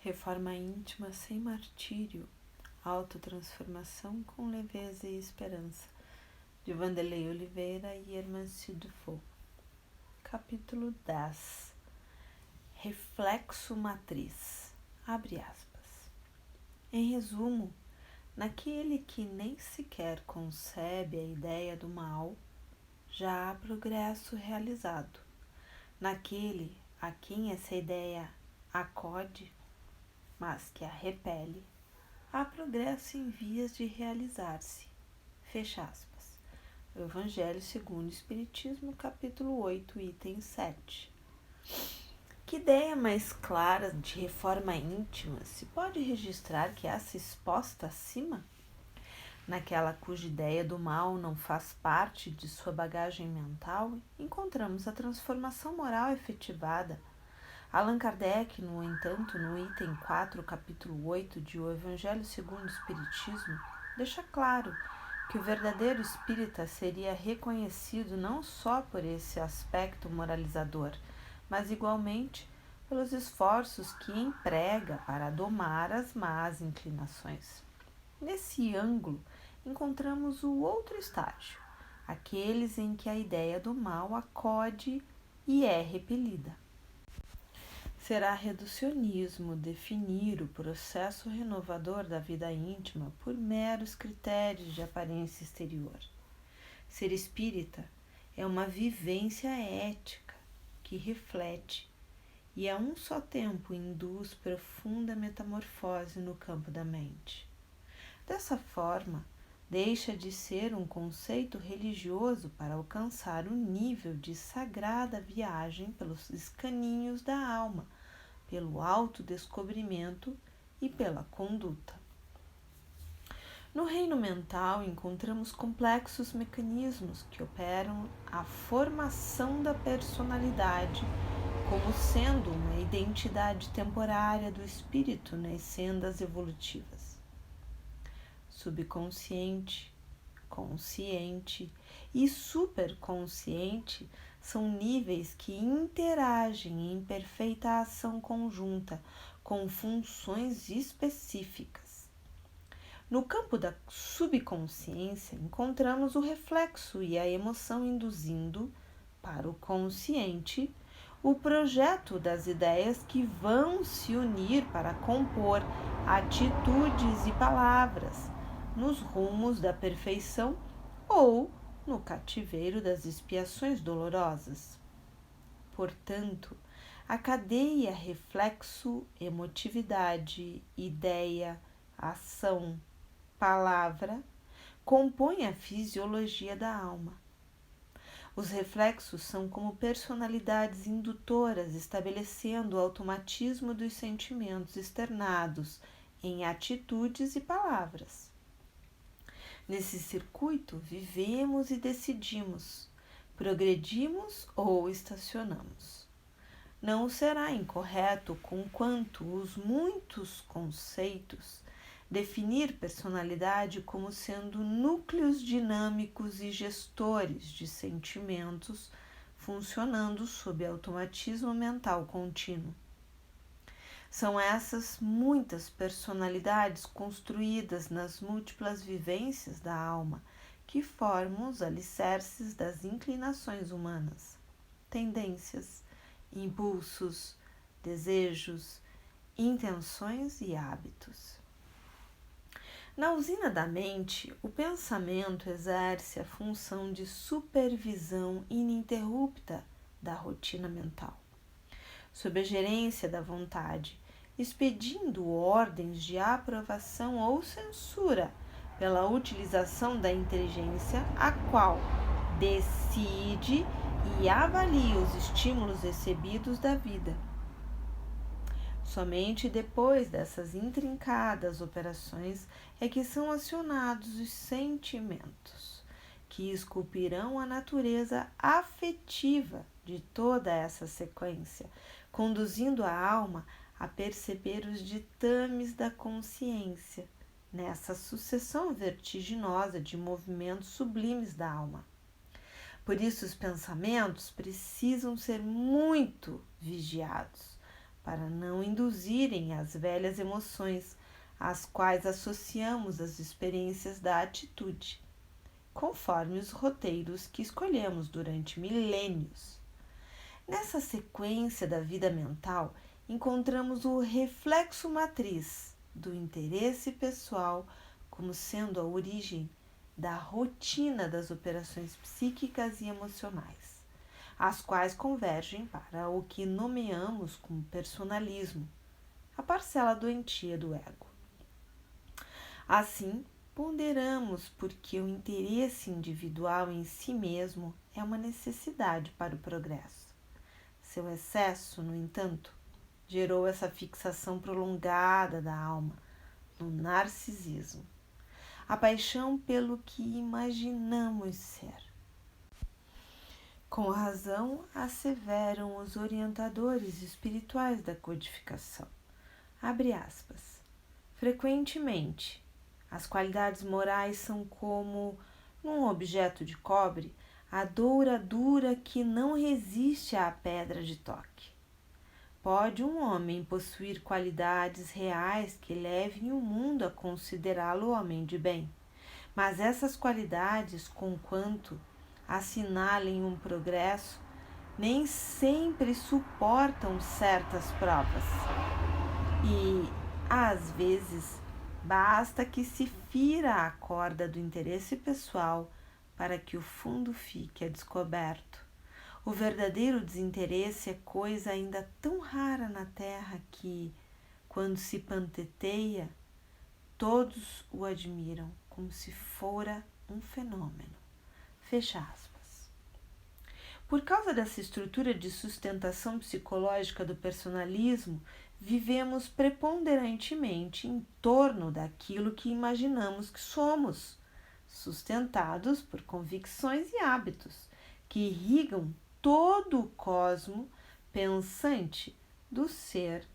Reforma íntima sem martírio, autotransformação com leveza e esperança, de Wanderley Oliveira e Hermance Dufault. Capítulo 10. Reflexo matriz. Abre aspas. Em resumo, naquele que nem sequer concebe a ideia do mal, já há progresso realizado. Naquele a quem essa ideia acode, mas que a repele, há progresso em vias de realizar-se. Fecha aspas. O Evangelho segundo o Espiritismo, capítulo 8, item 7. Que ideia mais clara de reforma íntima se pode registrar que essa exposta acima? Naquela cuja ideia do mal não faz parte de sua bagagem mental, encontramos a transformação moral efetivada. Allan Kardec, no entanto, no item 4, capítulo 8 de O Evangelho segundo o Espiritismo, deixa claro que o verdadeiro espírita seria reconhecido não só por esse aspecto moralizador, mas igualmente pelos esforços que emprega para domar as más inclinações. Nesse ângulo, encontramos o outro estágio, aqueles em que a ideia do mal acode e é repelida. Será reducionismo definir o processo renovador da vida íntima por meros critérios de aparência exterior. Ser espírita é uma vivência ética que reflete e a um só tempo induz profunda metamorfose no campo da mente. Dessa forma, deixa de ser um conceito religioso para alcançar o nível de sagrada viagem pelos escaninhos da alma, pelo autodescobrimento e pela conduta. No reino mental, encontramos complexos mecanismos que operam a formação da personalidade como sendo uma identidade temporária do espírito nas sendas evolutivas. Subconsciente, consciente e superconsciente são níveis que interagem em perfeita ação conjunta com funções específicas. No campo da subconsciência, encontramos o reflexo e a emoção induzindo, para o consciente, o projeto das ideias que vão se unir para compor atitudes e palavras nos rumos da perfeição ou no cativeiro das expiações dolorosas. Portanto, a cadeia reflexo, emotividade, ideia, ação, palavra compõe a fisiologia da alma. Os reflexos são como personalidades indutoras, estabelecendo o automatismo dos sentimentos externados em atitudes e palavras. Nesse circuito, vivemos e decidimos, progredimos ou estacionamos. Não será incorreto, conquanto os muitos conceitos, definir personalidade como sendo núcleos dinâmicos e gestores de sentimentos funcionando sob automatismo mental contínuo. São essas muitas personalidades construídas nas múltiplas vivências da alma que formam os alicerces das inclinações humanas, tendências, impulsos, desejos, intenções e hábitos. Na usina da mente, o pensamento exerce a função de supervisão ininterrupta da rotina mental, sob a gerência da vontade, expedindo ordens de aprovação ou censura pela utilização da inteligência, a qual decide e avalia os estímulos recebidos da vida. Somente depois dessas intrincadas operações é que são acionados os sentimentos, que esculpirão a natureza afetiva de toda essa sequência, conduzindo a alma a perceber os ditames da consciência, nessa sucessão vertiginosa de movimentos sublimes da alma. Por isso, os pensamentos precisam ser muito vigiados, para não induzirem as velhas emoções às quais associamos as experiências da atitude, conforme os roteiros que escolhemos durante milênios. Nessa sequência da vida mental, encontramos o reflexo matriz do interesse pessoal como sendo a origem da rotina das operações psíquicas e emocionais, as quais convergem para o que nomeamos como personalismo, a parcela doentia do ego. Assim, ponderamos porque o interesse individual em si mesmo é uma necessidade para o progresso. Seu excesso, no entanto, gerou essa fixação prolongada da alma no narcisismo, a paixão pelo que imaginamos ser. Com razão, asseveram os orientadores espirituais da codificação. Abre aspas. Frequentemente, as qualidades morais são como, num objeto de cobre, a douradura que não resiste à pedra de toque. Pode um homem possuir qualidades reais que levem o mundo a considerá-lo homem de bem, mas essas qualidades, conquanto assinalem um progresso, nem sempre suportam certas provas. E, às vezes, basta que se fira a corda do interesse pessoal para que o fundo fique a descoberto. O verdadeiro desinteresse é coisa ainda tão rara na terra que, quando se panteteia, todos o admiram como se fora um fenômeno. Fecha aspas. Por causa dessa estrutura de sustentação psicológica do personalismo, vivemos preponderantemente em torno daquilo que imaginamos que somos, sustentados por convicções e hábitos que irrigam todo o cosmo pensante do ser,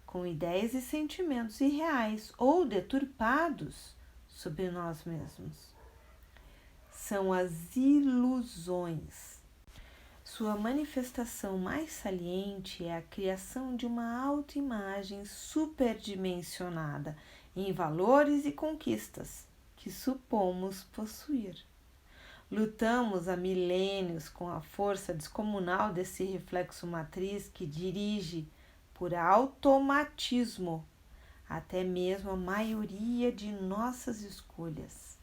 com ideias e sentimentos irreais ou deturpados sobre nós mesmos. São as ilusões. Sua manifestação mais saliente é a criação de uma autoimagem superdimensionada em valores e conquistas que supomos possuir. Lutamos há milênios com a força descomunal desse reflexo matriz que dirige, por automatismo, até mesmo a maioria de nossas escolhas.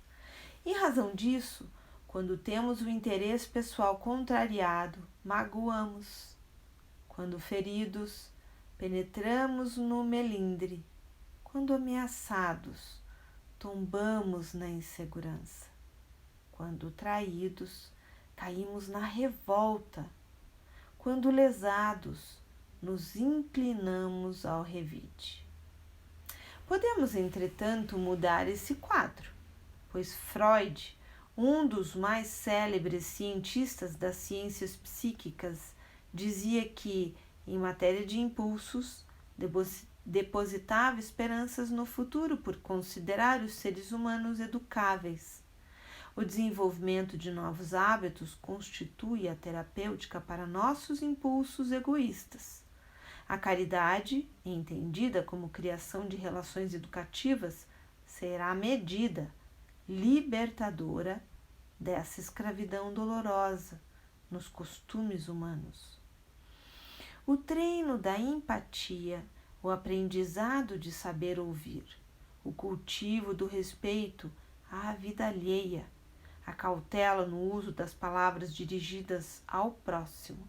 Em razão disso, quando temos o interesse pessoal contrariado, magoamos. Quando feridos, penetramos no melindre. Quando ameaçados, tombamos na insegurança. Quando traídos, caímos na revolta. Quando lesados, nos inclinamos ao revide. Podemos, entretanto, mudar esse quadro, pois Freud, um dos mais célebres cientistas das ciências psíquicas, dizia que, em matéria de impulsos, depositava esperanças no futuro por considerar os seres humanos educáveis. O desenvolvimento de novos hábitos constitui a terapêutica para nossos impulsos egoístas. A caridade, entendida como criação de relações educativas, será medida, libertadora dessa escravidão dolorosa nos costumes humanos. O treino da empatia, o aprendizado de saber ouvir, o cultivo do respeito à vida alheia, a cautela no uso das palavras dirigidas ao próximo,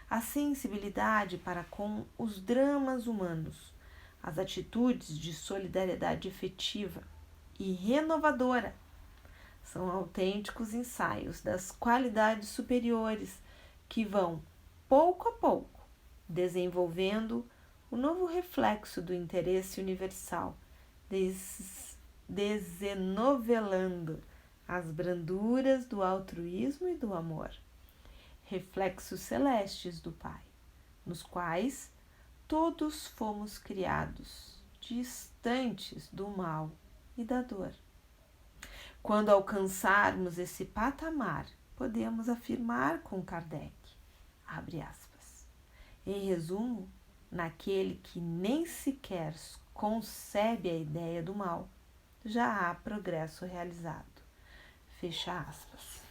a sensibilidade para com os dramas humanos, as atitudes de solidariedade efetiva e renovadora, são autênticos ensaios das qualidades superiores que vão, pouco a pouco, desenvolvendo o novo reflexo do interesse universal, desenovelando as branduras do altruísmo e do amor, reflexos celestes do Pai, nos quais todos fomos criados, distantes do mal e da dor. Quando alcançarmos esse patamar, podemos afirmar com Kardec, abre aspas, em resumo, Naquele que nem sequer concebe a ideia do mal, já há progresso realizado. Fecha aspas.